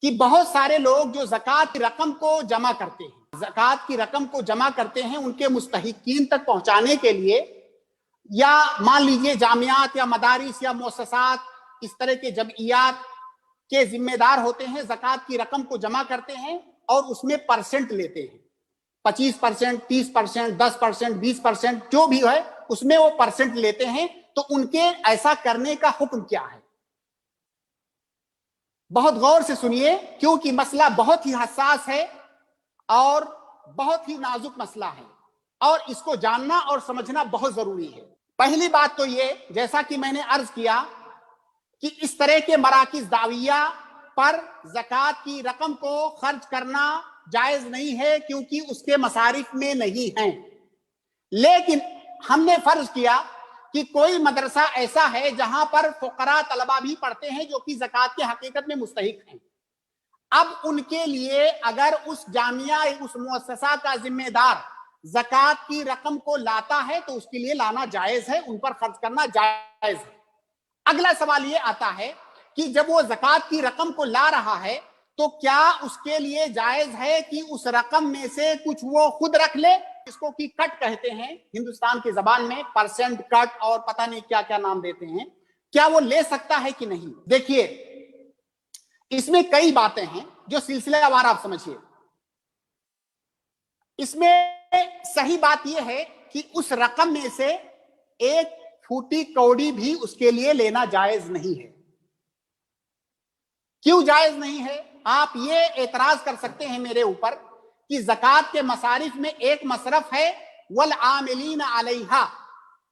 کہ بہت سارے لوگ جو زکوٰۃ کی رقم کو جمع کرتے ہیں، زکوٰۃ کی رقم کو جمع کرتے ہیں ان کے مستحقین تک پہنچانے کے لیے، یا مان لیجئے جامعات یا مدارس یا مؤسسات اس طرح کے جمعیات کے ذمہ دار ہوتے ہیں، زکوٰۃ کی رقم کو جمع کرتے ہیں اور اس میں پرسنٹ لیتے ہیں، 25%، 30%، 10%، 20%، جو بھی ہے اس میں وہ پرسنٹ لیتے ہیں۔ تو ان کے ایسا کرنے کا حکم کیا ہے؟ بہت غور سے سنیے، کیونکہ مسئلہ بہت ہی حساس ہے اور بہت ہی نازک مسئلہ ہے، اور اس کو جاننا اور سمجھنا بہت ضروری ہے۔ پہلی بات تو یہ، جیسا کہ میں نے عرض کیا کہ اس طرح کے مراکز دعویہ پر زکوٰۃ کی رقم کو خرچ کرنا جائز نہیں ہے، کیونکہ اس کے مصارف میں نہیں ہیں۔ لیکن ہم نے فرض کیا کہ کوئی مدرسہ ایسا ہے جہاں پر فقراء طلبہ بھی پڑھتے ہیں جو کہ زکوٰۃ کے حقیقت میں مستحق ہیں۔ اب ان کے لیے اگر اس جامعہ، اس مؤسسہ کا ذمہ دار زکوٰۃ کی رقم کو لاتا ہے تو اس کے لیے لانا جائز ہے، ان پر خرچ کرنا جائز ہے۔ اگلا سوال یہ آتا ہے کہ جب وہ زکوٰۃ کی رقم کو لا رہا ہے تو کیا اس کے لیے جائز ہے کہ اس رقم میں سے کچھ وہ خود رکھ لے، اس کو کی کٹ کہتے ہیں ہندوستان کی زبان میں، پرسنٹ کٹ اور پتہ نہیں کیا کیا نام دیتے ہیں، کیا وہ لے سکتا ہے کہ نہیں؟ دیکھیے، اس میں کئی باتیں ہیں جو سلسلہ وار آپ سمجھیے۔ اس میں صحیح بات یہ ہے کہ اس رقم میں سے ایک پھوٹی کوڑی بھی اس کے لیے لینا جائز نہیں ہے۔ کیوں جائز نہیں ہے؟ آپ یہ اعتراض کر سکتے ہیں میرے اوپر کہ زکوٰۃ کے مصارف میں ایک مصرف ہے والعاملین علیہا،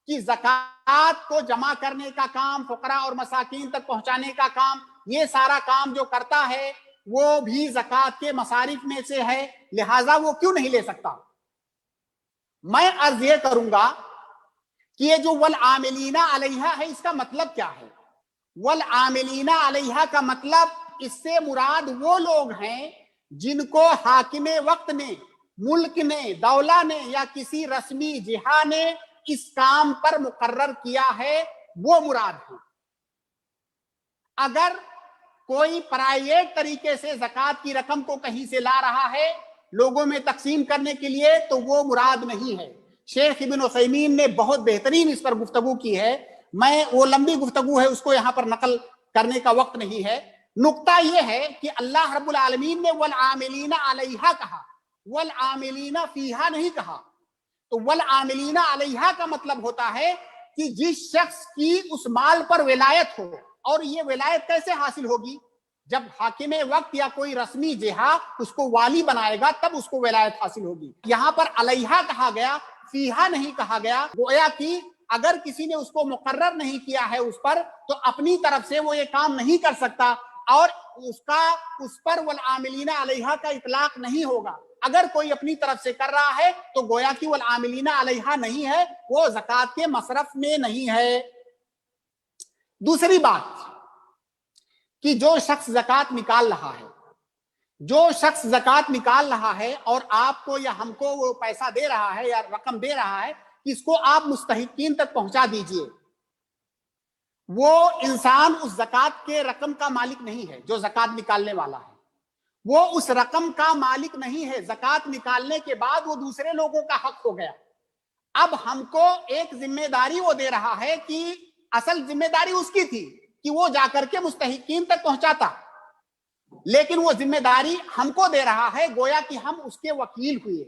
کہ زکوٰۃ کو جمع کرنے کا کام، فقراء اور مساکین تک پہنچانے کا کام، یہ سارا کام جو کرتا ہے وہ بھی زکوٰۃ کے مصارف میں سے ہے، لہٰذا وہ کیوں نہیں لے سکتا؟ میں عرض یہ کروں گا کہ یہ جو والعاملین علیہا ہے، اس کا مطلب کیا ہے؟ والعاملین علیہا کا مطلب، اس سے مراد وہ لوگ ہیں جن کو حاکم وقت نے، ملک نے، دولہ نے یا کسی رسمی جہہ نے اس کام پر مقرر کیا ہے، وہ مراد ہیں۔ اگر کوئی پرائیویٹ طریقے سے زکوٰۃ کی رقم کو کہیں سے لا رہا ہے لوگوں میں تقسیم کرنے کے لیے تو وہ مراد نہیں ہے۔ شیخ ابن عثیمین نے بہت بہترین اس پر گفتگو کی ہے، میں وہ لمبی گفتگو ہے اس کو یہاں پر نقل کرنے کا وقت نہیں ہے۔ نقطہ یہ ہے کہ اللہ رب العالمین نے والعاملین علیہا کہا، والعاملین فیہا نہیں کہا۔ تو والعاملین علیہا کا مطلب ہوتا ہے کہ جس شخص کی اس مال پر ولایت ہو، اور یہ ولایت کیسے حاصل ہوگی؟ جب حاکم وقت یا کوئی رسمی جہہ اس کو والی بنائے گا تب اس کو ولایت حاصل ہوگی۔ یہاں پر علیہا کہا گیا، فیہا نہیں کہا گیا، گویا کہ اگر کسی نے اس کو مقرر نہیں کیا ہے اس پر تو اپنی طرف سے وہ یہ کام نہیں کر سکتا، اور اس پر والعاملین علیہا کا اطلاق نہیں ہوگا۔ اگر کوئی اپنی طرف سے کر رہا ہے تو گویا کہ والعاملین علیہا نہیں ہے، وہ زکوٰۃ کے مصرف میں نہیں ہے۔ دوسری بات کہ جو شخص زکوٰۃ نکال رہا ہے، جو شخص زکوٰۃ نکال رہا ہے اور آپ کو یا ہم کو وہ پیسہ دے رہا ہے یا رقم دے رہا ہے کہ اس کو آپ مستحقین تک پہنچا دیجئے، وہ انسان اس زکوٰۃ کے رقم کا مالک نہیں ہے۔ جو زکوٰۃ نکالنے والا ہے وہ اس رقم کا مالک نہیں ہے، زکوٰۃ نکالنے کے بعد وہ دوسرے لوگوں کا حق ہو گیا۔ اب ہم کو ایک ذمہ داری وہ دے رہا ہے کہ اصل ذمہ داری اس کی تھی کہ وہ جا کر کے مستحقین تک پہنچاتا، لیکن وہ ذمہ داری ہم کو دے رہا ہے، گویا کہ ہم اس کے وکیل ہوئے۔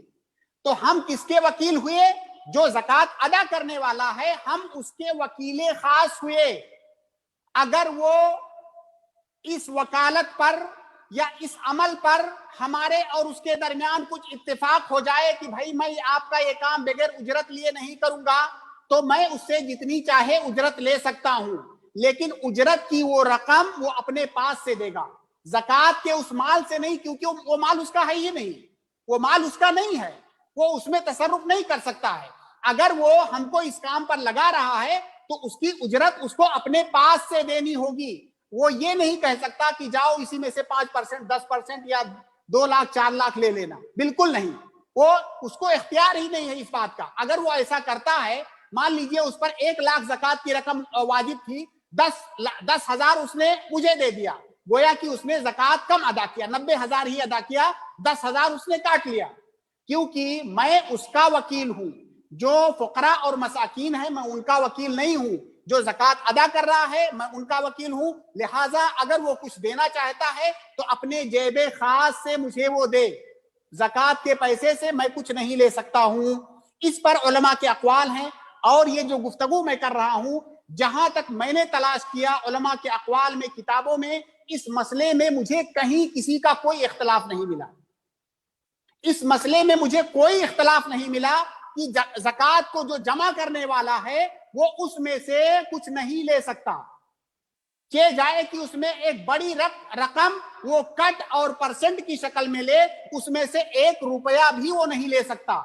تو ہم کس کے وکیل ہوئے؟ جو زکوٰۃ ادا کرنے والا ہے، ہم اس کے وکیل خاص ہوئے۔ اگر وہ اس وکالت پر یا اس عمل پر ہمارے اور اس کے درمیان کچھ اتفاق ہو جائے کہ بھائی میں آپ کا یہ کام بغیر اجرت لیے نہیں کروں گا، تو میں اس سے جتنی چاہے اجرت لے سکتا ہوں، لیکن اجرت کی وہ رقم وہ اپنے پاس سے دے گا، زکوٰۃ کے اس مال سے نہیں، کیونکہ وہ مال اس کا ہے ہی نہیں، وہ مال اس کا نہیں ہے، وہ اس میں تصرف نہیں کر سکتا ہے۔ اگر وہ ہم کو اس کام پر لگا رہا ہے تو اس کی اجرت اس کو اپنے پاس سے دینی ہوگی۔ وہ یہ نہیں کہہ سکتا کہ جاؤ اسی میں سے 5%، 10% یا 2 لاکھ 4 لاکھ لے لینا، بالکل نہیں، وہ اس کو اختیار ہی نہیں ہے اس بات کا۔ اگر وہ ایسا کرتا ہے، مان لیجئے اس پر 1 لاکھ زکوٰۃ کی رقم واجب تھی، 10,000 اس نے مجھے دے دیا، گویا کہ اس نے زکوٰۃ کم ادا کیا, 90,000 ہی ادا کیا, 10,000 اس نے کاٹ لیا, کیونکہ میں اس کا وکیل ہوں. جو فقراء اور مساکین ہیں میں ان کا وکیل نہیں ہوں, جو زکوٰۃ ادا کر رہا ہے میں ان کا وکیل ہوں. لہٰذا اگر وہ کچھ دینا چاہتا ہے تو اپنے جیب خاص سے مجھے وہ دے, زکوٰۃ کے پیسے سے میں کچھ نہیں لے سکتا ہوں. اس پر علماء کے اقوال ہیں, اور یہ جو گفتگو میں کر رہا ہوں, جہاں تک میں نے تلاش کیا علماء کے اقوال میں, کتابوں میں, اس مسئلے میں مجھے کہیں کسی کا کوئی اختلاف نہیں ملا. اس مسئلے میں مجھے کوئی اختلاف نہیں ملا کہ زکوٰۃ کو جو جمع کرنے والا ہے وہ اس میں سے کچھ نہیں لے سکتا. کہ جائے کہ اس میں ایک بڑی رقم وہ کٹ اور پرسنٹ کی شکل میں لے, اس میں سے 1 روپیہ بھی وہ نہیں لے سکتا,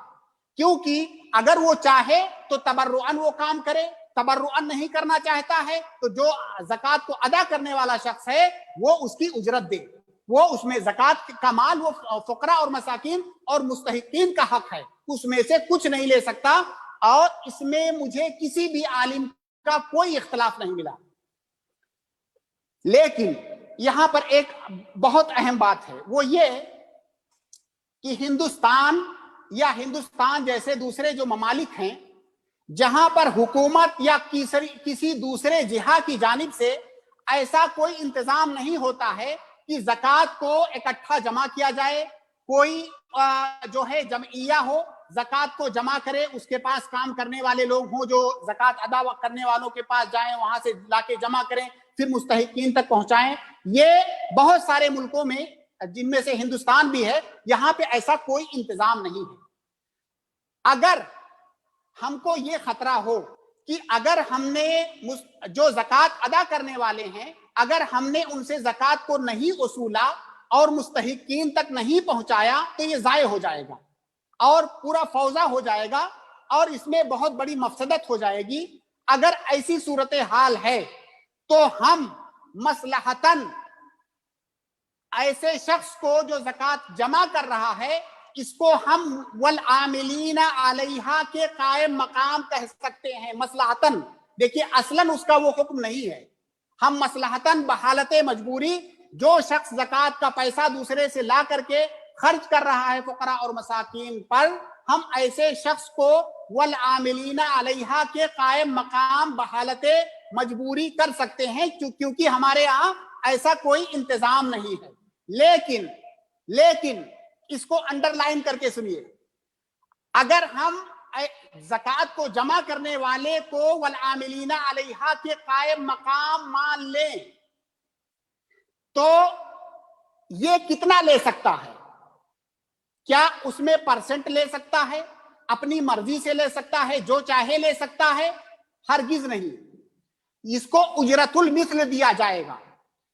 کیونکہ اگر وہ چاہے تو تبرعاً وہ کام کرے, تبرعاً نہیں کرنا چاہتا ہے تو جو زکوٰۃ کو ادا کرنے والا شخص ہے وہ اس کی اجرت دے. وہ اس میں زکوٰۃ کا مال وہ فقراء اور مساکین اور مستحقین کا حق ہے, اس میں سے کچھ نہیں لے سکتا. اور اس میں مجھے کسی بھی عالم کا کوئی اختلاف نہیں ملا. لیکن یہاں پر ایک بہت اہم بات ہے, وہ یہ کہ ہندوستان یا ہندوستان جیسے دوسرے جو ممالک ہیں جہاں پر حکومت یا کسی دوسرے جہہ کی جانب سے ایسا کوئی انتظام نہیں ہوتا ہے کہ زکوٰۃ کو اکٹھا جمع کیا جائے, کوئی جو ہے جمعیہ ہو زکوٰۃ کو جمع کرے, اس کے پاس کام کرنے والے لوگ ہوں جو زکوٰۃ ادا کرنے والوں کے پاس جائیں, وہاں سے لا کے جمع کریں, پھر مستحقین تک پہنچائیں. یہ بہت سارے ملکوں میں, جن میں سے ہندوستان بھی ہے, یہاں پہ ایسا کوئی انتظام نہیں ہے. اگر ہم کو یہ خطرہ ہو کہ اگر ہم نے جو زکوٰۃ ادا کرنے والے ہیں اگر ہم نے ان سے زکوٰۃ کو نہیں وصولا اور مستحقین تک نہیں پہنچایا تو یہ ضائع ہو جائے گا اور پورا فوضا ہو جائے گا اور اس میں بہت بڑی مفسدت ہو جائے گی. اگر ایسی صورتحال ہے تو ہم مصلحتاً ایسے شخص کو جو زکوٰۃ جمع کر رہا ہے اس کو ہم والعاملین علیہا کے قائم مقام کہہ سکتے ہیں. مصلحتاً, دیکھیے اصلاً اس کا وہ حکم نہیں ہے, ہم مصلحتاً بحالت مجبوری جو شخص زکوٰۃ کا پیسہ دوسرے سے لا کر کے خرچ کر رہا ہے فقراء اور مساکین پر, ہم ایسے شخص کو والعاملین علیہا کے قائم مقام بحالت مجبوری کر سکتے ہیں, کیونکہ ہمارے یہاں ایسا کوئی انتظام نہیں ہے. لیکن اس کو انڈر لائن کر کے سنیے, اگر ہم زکوٰۃ کو جمع کرنے والے کو والعاملین علیہا کے قائم مقام مان لیں تو یہ کتنا لے سکتا ہے؟ کیا اس میں پرسنٹ لے سکتا ہے؟ اپنی مرضی سے لے سکتا ہے, جو چاہے لے سکتا ہے؟ ہرگز نہیں. اس کو اجرت المثل دیا جائے گا.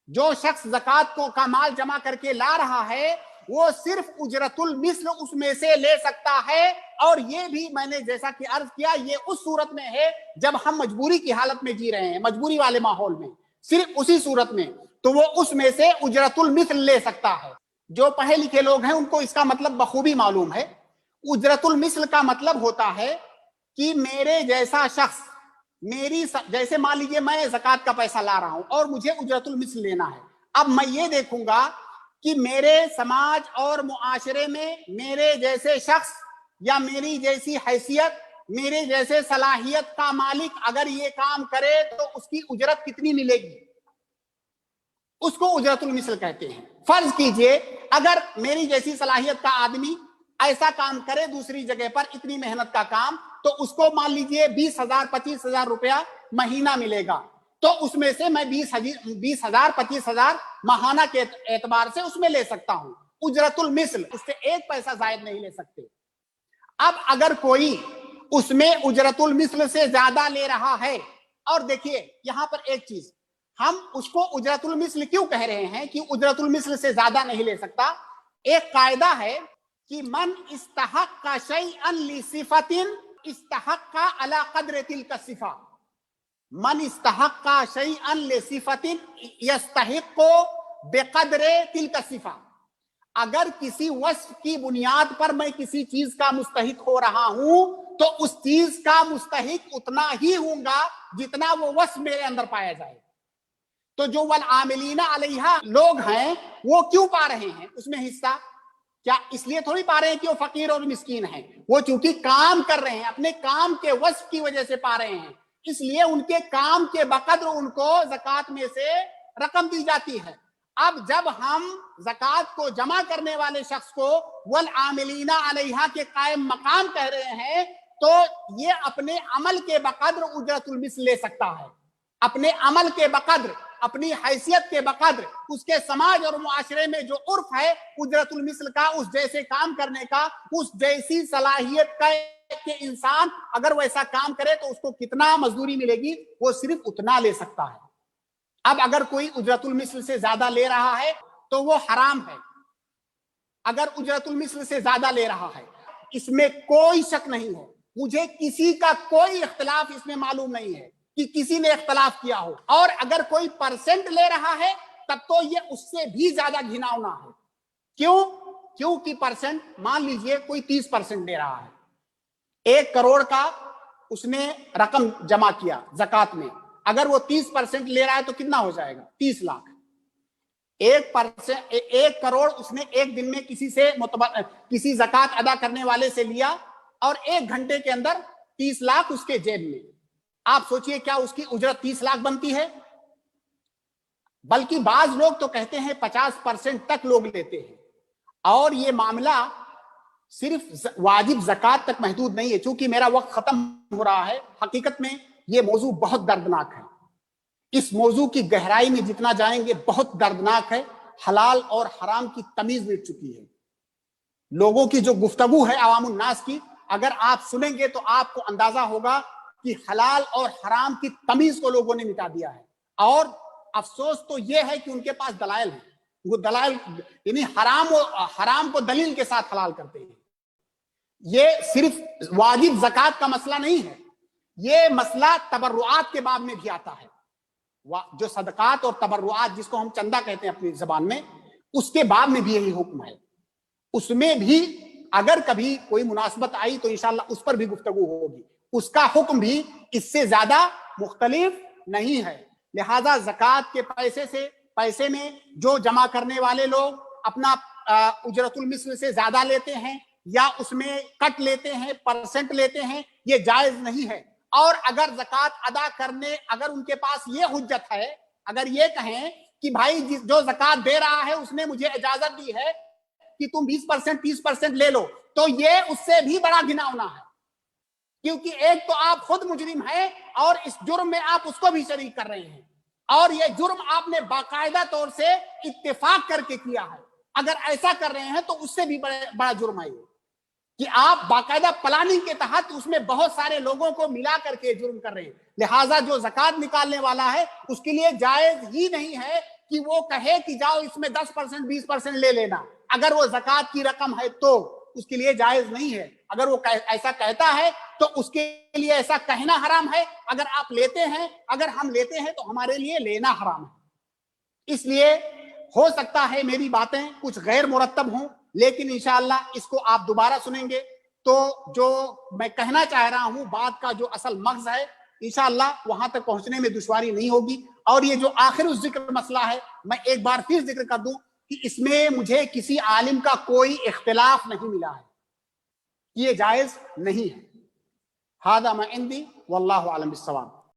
جو شخص زکوٰۃ کو کا مال جمع کر کے لا رہا ہے وہ صرف اجرت المثل اس میں سے لے سکتا ہے, اور یہ بھی میں نے جیسا کہ عرض کیا یہ اس صورت میں ہے جب ہم مجبوری کی حالت میں جی رہے ہیں, مجبوری والے ماحول میں, صرف اسی صورت میں تو وہ اس میں سے اجرت المثل لے سکتا ہے. جو پڑھے لکھے لوگ ہیں ان کو اس کا مطلب بخوبی معلوم ہے. اجرت المثل کا مطلب ہوتا ہے کہ میرے جیسا شخص, جیسے مان لیجیے میں زکوٰۃ کا پیسہ لا رہا ہوں اور مجھے اجرت المثل لینا ہے. اب میں یہ دیکھوں گا کہ میرے سماج اور معاشرے میں میرے جیسے شخص یا میری جیسی حیثیت, میرے جیسے صلاحیت کا مالک اگر یہ کام کرے تو اس کی اجرت کتنی ملے گی, اس کو اجرت المثل کہتے ہیں. فرض کیجئے اگر میری جیسی صلاحیت کا آدمی ایسا کام کرے دوسری جگہ پر, اتنی محنت کا کام, تو اس کو مان لیجئے 20,000 25,000 روپیہ مہینہ ملے گا, تو اس میں سے میں 20,000 25,000 ماہانہ کے اعتبار سے اس میں لے سکتا ہوں. اجرت المثل, اس سے 1 پیسہ زائد نہیں لے سکتے. اب اگر کوئی اس میں اجرت المثل سے زیادہ لے رہا ہے, اور دیکھیے یہاں پر ایک چیز, ہم اس کو اجرت المثل کیوں کہہ رہے ہیں کہ اجرت المثل سے زیادہ نہیں لے سکتا؟ ایک قاعدہ ہے کہ من استحق شیئا لصفۃ استحق علی قدر تلک الصفہ. من استحق شیئا لصفۃ یستحق بقدر تلک الصفہ. اگر کسی وصف کی بنیاد پر میں کسی چیز کا مستحق ہو رہا ہوں تو اس چیز کا مستحق اتنا ہی ہوں گا جتنا وہ وصف میرے اندر پایا جائے. تو جو والعاملین علیہا لوگ ہیں وہ کیوں پا رہے ہیں اس میں حصہ؟ کیا اس لیے تھوڑی پا رہے ہیں کہ وہ فقیر اور مسکین ہیں، وہ چونکہ کام کر رہے ہیں، اپنے کام کے وصف کی وجہ سے پا رہے ہیں، اس لیے ان کے کام کے بقدر ان کو زکوٰۃ میں سے رقم دی جاتی ہے۔ اب جب ہم زکوٰۃ کو جمع کرنے والے شخص کو والعاملین علیہا کے قائم مقام کہہ رہے ہیں تو یہ اپنے عمل کے بقدر اجرت المثل لے سکتا ہے، اپنے عمل کے بقدر، اپنی حیثیت کے بقدر، اس کے سماج اور معاشرے میں جو عرف ہے اجرت المثل کا، اس جیسے کام کرنے کا، اس جیسی صلاحیت کا کہ انسان اگر وہ ایسا کام کرے تو اس کو کتنا مزدوری ملے گی وہ صرف اتنا لے سکتا ہے۔ اب اگر کوئی اجرت المثل سے زیادہ لے رہا ہے تو وہ حرام ہے، اگر اجرت المثل سے زیادہ لے رہا ہے، اس میں کوئی شک نہیں ہے، مجھے کسی کا کوئی اختلاف اس میں معلوم نہیں ہے کہ کسی نے اختلاف کیا ہو، اور اگر کوئی پرسنٹ لے رہا ہے تب تو یہ اس سے بھی زیادہ گھناؤنا ہے۔ کیونکہ پرسنٹ مان لیجئے کوئی 30% لے رہا ہے، 1 کروڑ کا اس نے رقم جمع کیا زکوٰۃ میں، اگر وہ 30% لے رہا ہے تو کتنا ہو جائے گا؟ 30 لاکھ۔ 1 کروڑ اس نے ایک دن میں کسی زکوٰۃ ادا کرنے والے سے لیا اور 1 گھنٹے کے اندر 30 لاکھ اس کے جیب میں۔ آپ سوچئے کیا اس کی اجرت 30 لاکھ بنتی ہے؟ بلکہ بعض لوگ تو کہتے ہیں 50% تک لوگ لیتے ہیں، اور یہ معاملہ صرف واجب زکوٰۃ تک محدود نہیں ہے۔ چونکہ میرا وقت ختم ہو رہا ہے، حقیقت میں یہ موضوع بہت دردناک ہے، اس موضوع کی گہرائی میں جتنا جائیں گے بہت دردناک ہے۔ حلال اور حرام کی تمیز مٹ چکی ہے، لوگوں کی جو گفتگو ہے عوام الناس کی، اگر آپ سنیں گے تو آپ کو اندازہ ہوگا کہ حلال اور حرام کی تمیز کو لوگوں نے مٹا دیا ہے۔ اور افسوس تو یہ ہے کہ ان کے پاس دلائل ہیں، وہ دلائل یعنی حرام کو دلیل کے ساتھ حلال کرتے ہیں۔ یہ صرف واجب زکوٰۃ کا مسئلہ نہیں ہے، یہ مسئلہ تبرعات کے باب میں بھی آتا ہے، جو صدقات اور تبرعات جس کو ہم چندہ کہتے ہیں اپنی زبان میں، اس کے باب میں بھی یہی حکم ہے۔ اس میں بھی اگر کبھی کوئی مناسبت آئی تو انشاءاللہ اس پر بھی گفتگو ہوگی، اس کا حکم بھی اس سے زیادہ مختلف نہیں ہے۔ لہذا زکوٰۃ کے پیسے میں جو جمع کرنے والے لوگ اپنا اجرت المثل سے زیادہ لیتے ہیں یا اس میں کٹ لیتے ہیں، پرسنٹ لیتے ہیں، یہ جائز نہیں ہے۔ اور اگر زکوٰۃ ادا کرنے، اگر ان کے پاس یہ حجت ہے، اگر یہ کہیں کہ بھائی جو زکوٰۃ دے رہا ہے اس نے مجھے اجازت دی ہے کہ تم 20% 30% لے لو، تو یہ اس سے بھی بڑا گھناؤنا ہے، کیونکہ ایک تو آپ خود مجرم ہیں اور اس جرم میں آپ اس کو بھی شریک کر رہے ہیں، اور یہ جرم آپ نے باقاعدہ طور سے اتفاق کر کے کیا ہے۔ اگر ایسا کر رہے ہیں تو اس سے بھی بڑا جرم ہے یہ، کہ آپ باقاعدہ پلاننگ کے تحت اس میں بہت سارے لوگوں کو ملا کر کے جرم کر رہے ہیں۔ لہٰذا جو زکوٰۃ نکالنے والا ہے اس کے لیے جائز ہی نہیں ہے کہ وہ کہے کہ جاؤ اس میں 10% 20% لے لینا، اگر وہ زکوٰۃ کی رقم ہے تو اس کے لیے جائز نہیں ہے۔ اگر وہ ایسا کہتا ہے تو اس کے لیے ایسا کہنا حرام ہے، اگر آپ لیتے ہیں، اگر ہم لیتے ہیں تو ہمارے لیے لینا حرام ہے۔ اس لیے ہو سکتا ہے میری باتیں کچھ غیر مرتب ہوں، لیکن انشاءاللہ اس کو آپ دوبارہ سنیں گے تو جو میں کہنا چاہ رہا ہوں بات کا جو اصل مغز ہے انشاءاللہ وہاں تک پہنچنے میں دشواری نہیں ہوگی۔ اور یہ جو آخر الذکر مسئلہ ہے میں ایک بار پھر ذکر کر دوں کہ اس میں مجھے کسی عالم کا کوئی اختلاف نہیں ملا ہے، یہ جائز نہیں ہے۔ ھذا ما عندی واللہ اعلم بالصواب۔